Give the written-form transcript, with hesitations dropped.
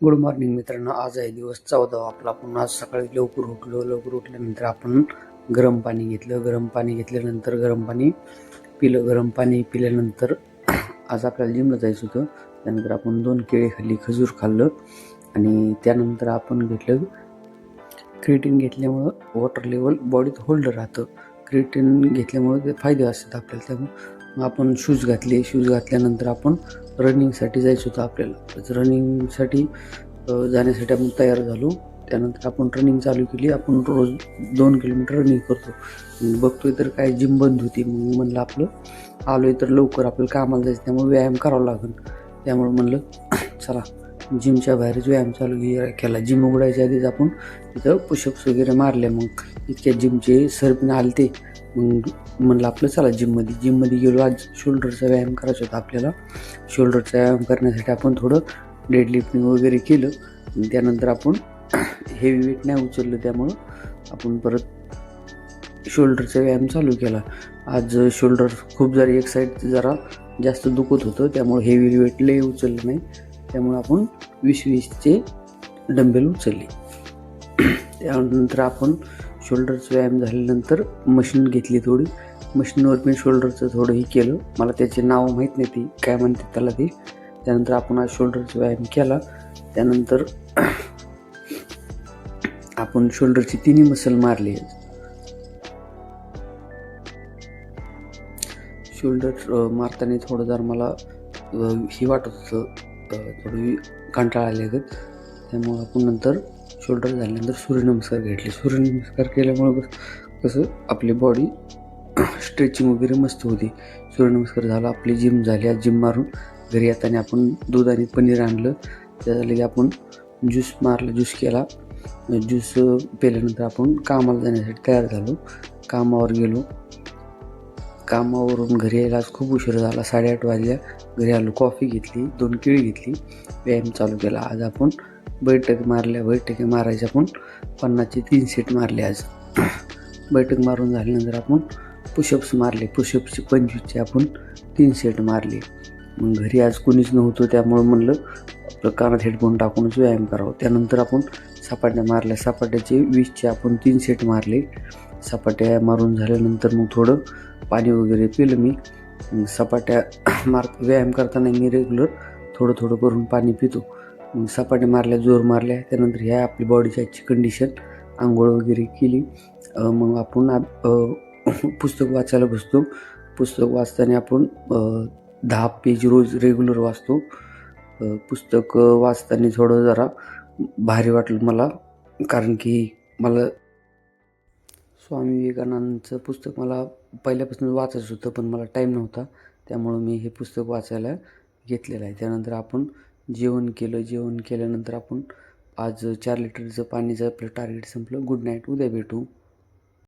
Good morning मित्रांनो. आज आहे दिवस 14 आपला. आपण आज सकाळी लवकर उठलो. लवकर उठल्यानंतर आपण गरम पाणी घेतलं. गरम पाणी घेतल्यानंतर गरम पाणी पिलं. गरम पाणी पिल्यानंतर आज आपल्याला जिमला जायचं होतं. त्यानंतर आपण 2 केळी खाल्ली, खजूर खाल्लं आणि त्यानंतर आपण घेतलं क्रिएटिन. घेतल्यामुळं वॉटर लेवल बॉडीत होल्ड राहतं. क्रिएटिन घेतल्यामुळं ते फायदे असतात आपल्याला. त्यामुळं मग आपण शूज घातले. शूज घातल्यानंतर आपण रनिंगसाठी जायचं होतं आपल्याला. रनिंगसाठी जाण्यासाठी आपण तयार झालो. त्यानंतर आपण रनिंग चालू केली. आपण रोज 2 किलोमीटर रनिंग करतो. बघतोय तर काय जिम बंद होती. मग म्हणलं आपलं आलोय तर लवकर आपल्याला कामाला जायचं, त्यामुळे व्यायाम करावा लागेल. त्यामुळे म्हणलं चला जिमच्या बाहेरच व्यायाम चालू केला. जिम उघडायच्या आधीच आपण तिथं पुशअप्स वगैरे मारले. मग इतक्या जिमचे सर पण आले ते. मग म्हणलं आपलं चला जिममध्ये गेलो. आज शोल्डरचा व्यायाम करायचा होता आपल्याला. शोल्डरचा व्यायाम करण्यासाठी आपण थोडं डेडलिफ्टिंग वगैरे केलं. त्यानंतर आपण हेवी वेट नाही उचललं, त्यामुळं आपण परत शोल्डरचा व्यायाम चालू केला. आज शोल्डर खूप एक साईड जरा जास्त दुखत होतं, त्यामुळे हेवी वेट लई उचललं नाही. त्यामुळे आपण 20-20चे डंबेल उचलले. त्यानंतर आपण शोल्डरचा व्यायाम झाल्यानंतर मशीन घेतली थोडी. मशीनवर मी शोल्डरचं थोडंही केलं. मला त्याचे नाव माहीत नाही, ती काय म्हणते त्याला ते. त्यानंतर आपण आज शोल्डरचा व्यायाम केला. त्यानंतर आपण शोल्डरची 3 मसल मारले. शोल्डर मारताना थोडं जर मला ही वाटत होतं, थोडी कंटाळा आले. त्यामुळं आपण नंतर शोल्डर झाल्यानंतर सूर्यनमस्कार घेतले. सूर्यनमस्कार केल्यामुळं कसं आपली बॉडी स्ट्रेचिंग वगैरे मस्त होती. सूर्यनमस्कार झाला, आपली जिम झाली. आज जिम मारून घरी येताना आपण दूध आणि पनीर आणलं. त्यासाठी आपण ज्यूस मारला, ज्यूस केला. ज्यूस पिल्यानंतर आपण कामाला जाण्यासाठी तयार झालो. कामावर गेलो. कामावरून घरी यायला आज खूप उशीर झाला. 8:30 वाजल्या. घरी आलो, कॉफी घेतली, 2 केळी घेतली, व्यायाम चालू केला. आज आपण बैठक मारायच्या आपण 50चे 3 सेट मारले. आज बैठक मारून झाल्यानंतर आपण पुशअप्स मारले. पुशअप्सचे 25चे आपण 3 सेट मारले. मग घरी आज कोणीच नव्हतं, त्यामुळं म्हणलं आपलं कानात हेडफोन टाकूनच व्यायाम करावं. त्यानंतर आपण सपाट्या मारल्या. सपाट्याचे 20चे आपण 3 सेट मारले. सपाट्या मारून झाल्यानंतर मग थोडं पाणी वगैरे पिलं मी. सपाट्या व्यायाम करताना मी रेग्युलर थोडं थोडं करून पाणी पितो. मग सपाट्या मारल्या, जोर मारल्या. त्यानंतर ह्या आपली बॉडीची आजची कंडिशन. आंघोळ वगैरे केली. मग आपण पुस्तक वाचायला बसतो. पुस्तक वाचताना आपण 10 पेज रोज रेग्युलर वाचतो. पुस्तक वाचताना थोडं जरा भारी वाटलं मला, कारण की मला स्वामी विवेकानंदचं पुस्तक मला पहिल्यापासून वाचायचं होतं, पण मला टाईम नव्हता. त्यामुळं मी हे पुस्तक वाचायला घेतलेलं आहे. त्यानंतर आपण जेवण केलं. जेवण केल्यानंतर आपण आज 4 लिटरचं पाणीचं आपलं टार्गेट संपलं. Good night. उद्या भेटू.